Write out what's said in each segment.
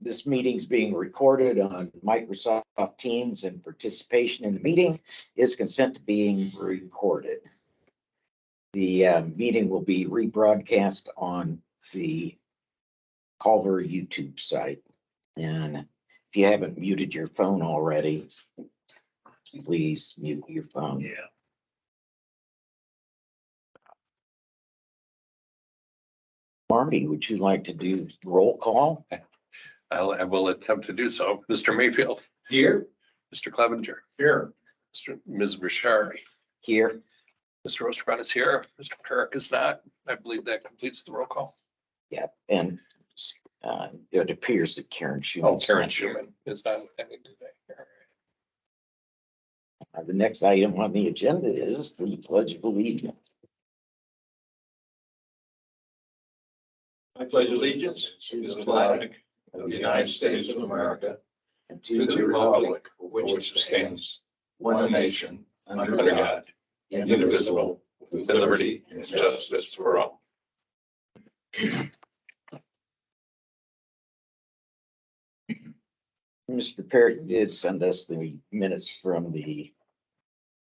This meeting's being recorded on Microsoft Teams, and participation in the meeting is consent to being recorded. The meeting will be rebroadcast on the Culver YouTube site. And if you haven't muted your phone already, please mute your phone. Yeah. Marty, would you like to do roll call? I will attempt to do so. Mr. Mayfield. Here. Mr. Clevenger. Here. Ms. Richard. Here. Mr. Osterbrot is here. Mr. Turek is not. I believe that completes the roll call. Yeah, and it appears that Karen Schumann. Oh, Karen Schumann is not attending today. The next item on the agenda is the Pledge of Allegiance. I pledge allegiance to the flag of the United States of America and to the republic for which it stands, one nation, under God, indivisible, with liberty and justice for all. Mr. Perry did send us the minutes from the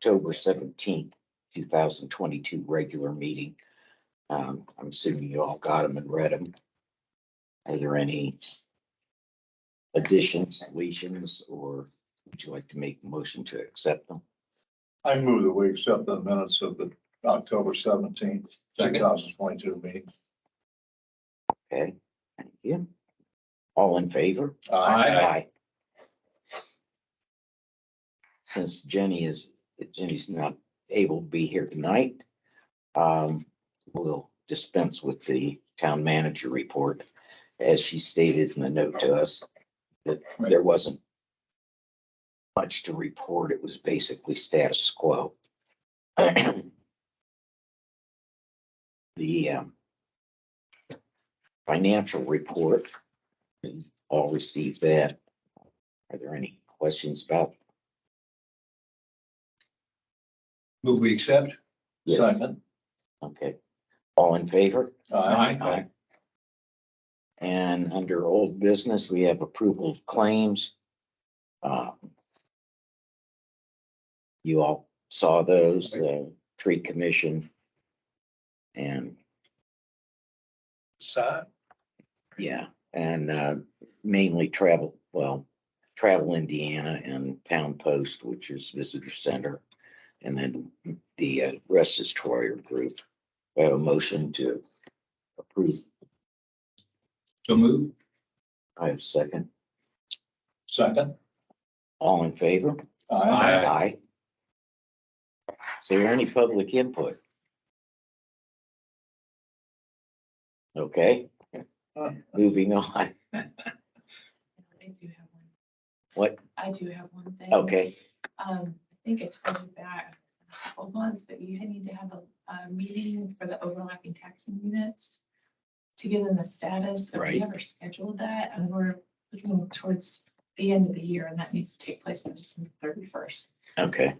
October 17th, 2022 regular meeting. I'm assuming you all got them and read them. Are there any additions, deletions, or would you like to make a motion to accept them? I move that we accept the minutes of the October 17th, 2022 meeting. Okay, thank you. All in favor? Aye. Since Jenny's not able to be here tonight, we'll dispense with the town manager report. As she stated in the note to us, that there wasn't much to report. It was basically status quo. The financial report, we all received that. Are there any questions about? Move we accept. Yes. Second. Okay, all in favor? Aye. And under old business, we have approval of claims. You all saw those, tree commission. And yeah, and mainly Travel Indiana and Town Post, which is Visitor Center. And then the rest is Troyer Group. I have a motion to approve. So move. I have a second. Second. All in favor? Aye. Is there any public input? Okay, moving on. I do have one. What? I do have one thing. Okay, I think I told you back a couple months, but you need to have a meeting for the overlapping taxing units to give them the status. Have Right. you ever scheduled that? And we're looking towards the end of the year, and that needs to take place on December 31st. okay.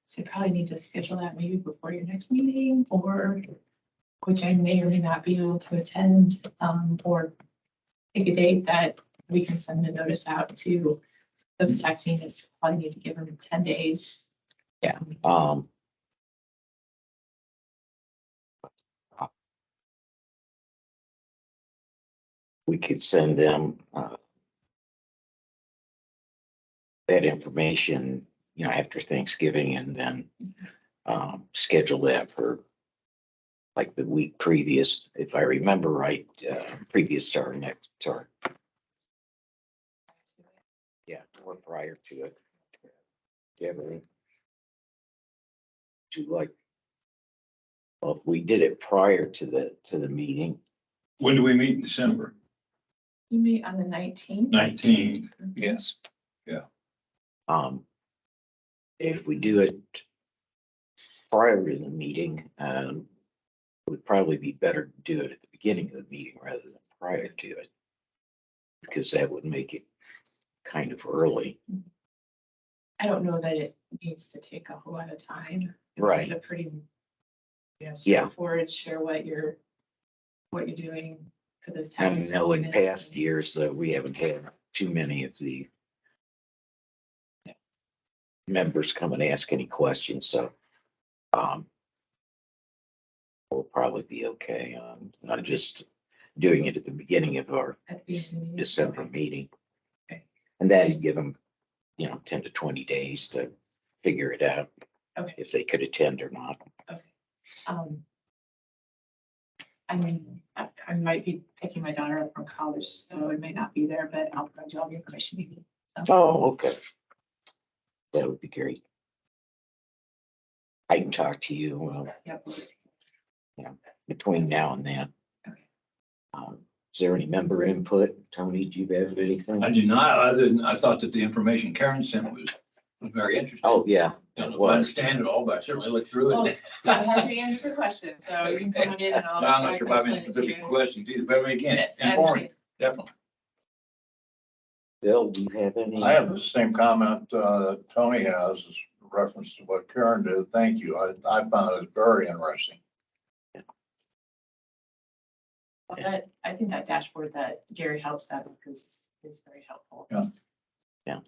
So you probably need to schedule that maybe before your next meeting, or which I may or may not be able to attend, or pick a date that we can send a notice out to those taxing units. Probably need to give them 10 days. Yeah. We could send them that information, after Thanksgiving, and then schedule that for like the week previous, if I remember right, previous to our next term. Yeah, or prior to it. Yeah, really. Well, if we did it prior to the meeting, When do we meet in December? You meet on the 19th. 19th. Yes. if we do it prior to the meeting, it would probably be better to do it at the beginning of the meeting rather than prior to it. Because that would make it kind of early. I don't know that it needs to take a whole lot of time. Right. It's a pretty Yeah. straightforward, share what you're doing. for those I towns. know in past years, we haven't had too many of the members come and ask any questions, so we'll probably be okay on just doing it at the beginning of our At the beginning of the meeting. December meeting. Okay. And that'd give them, 10 to 20 days to figure it out. Okay. If they could attend or not. Okay. I mean, I might be picking my daughter up from college, so I may not be there, but I'll provide you all the information you need. So, Oh, okay. That would be great. I can talk to you, yep. between now and then. Okay. Is there any member input? Tony, do you have anything? I do not, other than I thought that the information Karen sent was very interesting. Oh, yeah. Don't know it if I was. understand it all, but I certainly looked through Well, it. I'm happy to answer questions, so you can come on in and I'm I'll. not sure if I have any specific questions either, but again, I informing, understand. definitely. Bill, do you have any? I have the same comment that Tony has, as reference to what Karen did. Thank you. I found it very interesting. Well, I think that dashboard that Gary helps out with is very helpful. Yeah.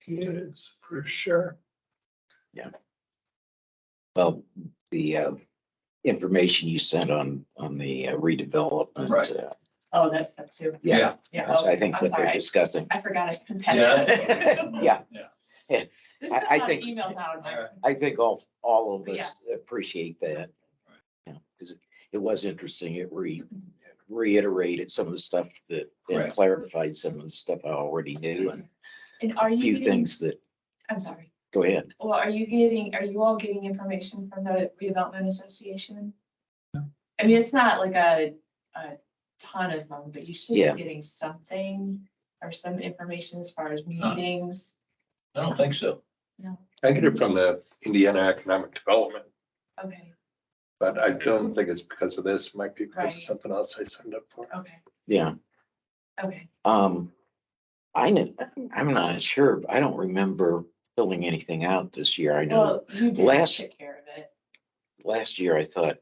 It is, for sure. Well, the information you sent on the redevelopment. Right. Oh, that's stuff too. Yeah, Yeah. yes, I Oh, think I'm what they're sorry. discussing. I forgot it's Yeah. competitive. Yeah. Yeah. There's I a lot of think- emails out. there. I think all of Yeah. us appreciate that. Yeah, because it was interesting. It reiterated some of the stuff that, and Correct. clarified some of the stuff I already knew and And are a you few getting, things that, I'm sorry, go ahead. well, are you all getting information from the Redevelopment Association? I mean, it's not like a ton of them, but you should be Yeah. getting something or some information as far as meetings. I don't think so. No, I get it from the Indiana Economic Development, okay, but I don't think it's because of this. It might be because Right. of something else I signed up for. okay, Yeah. okay. I'm not sure. I don't remember filling anything out this year. I know Well, you did last- take care of it. last year I thought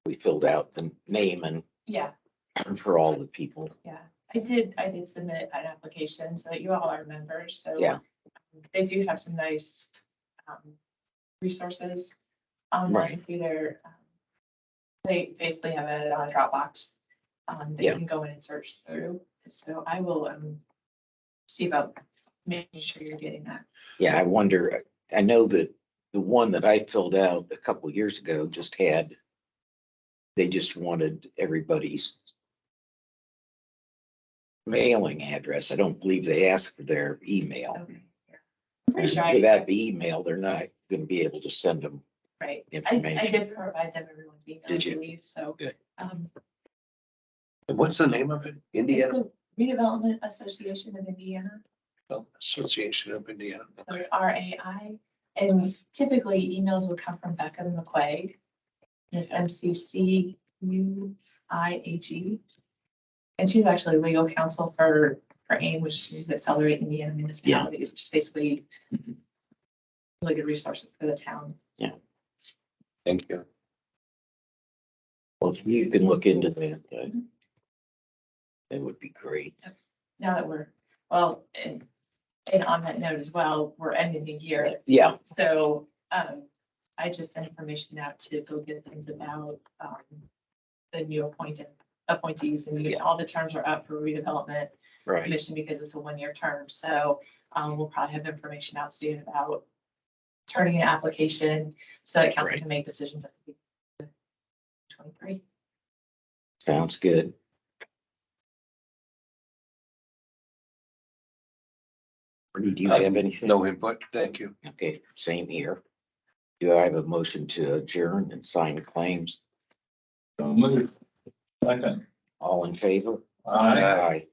we filled out the name and Yeah, for all the people. yeah. I did submit an application so that you all are members, so. Yeah. They do have some nice resources online Right. through their, they basically have it on Dropbox. That you Yeah. can go in and search through. So I will see about making sure you're getting that. Yeah, I wonder, I know that the one that I filled out a couple of years ago they just wanted everybody's mailing address. I don't believe they asked for their email. Okay. I'm pretty sure Without the email, they're not going to be able to send them. right. I information. did provide them everyone's email, I Did you? believe, so. Good. And what's the name of it? It's Indiana the Redevelopment Association of Indiana. Association of Indiana. So Okay. it's RAI, and typically emails would come from Becca McQuaig. And it's MCCUIAG. And she's actually legal counsel for AIM, which is Accelerate Indiana Municipalities, which is basically really good resource for the town. Thank you. Well, if you can look into that, that would be great. Now that well, and on that note as well, we're ending the year. Yeah, So I just sent information out to go get things about the new appointees and all the terms are up for redevelopment right. commission because it's a one-year term. So we'll probably have information out soon about turning an application so that council Right. can make decisions at 23. Sounds good. Bernie, do you have anything? No input. Thank you. Okay, same here. Do I have a motion to adjourn and sign the claims? So move. Second. All in favor? Aye. Aye.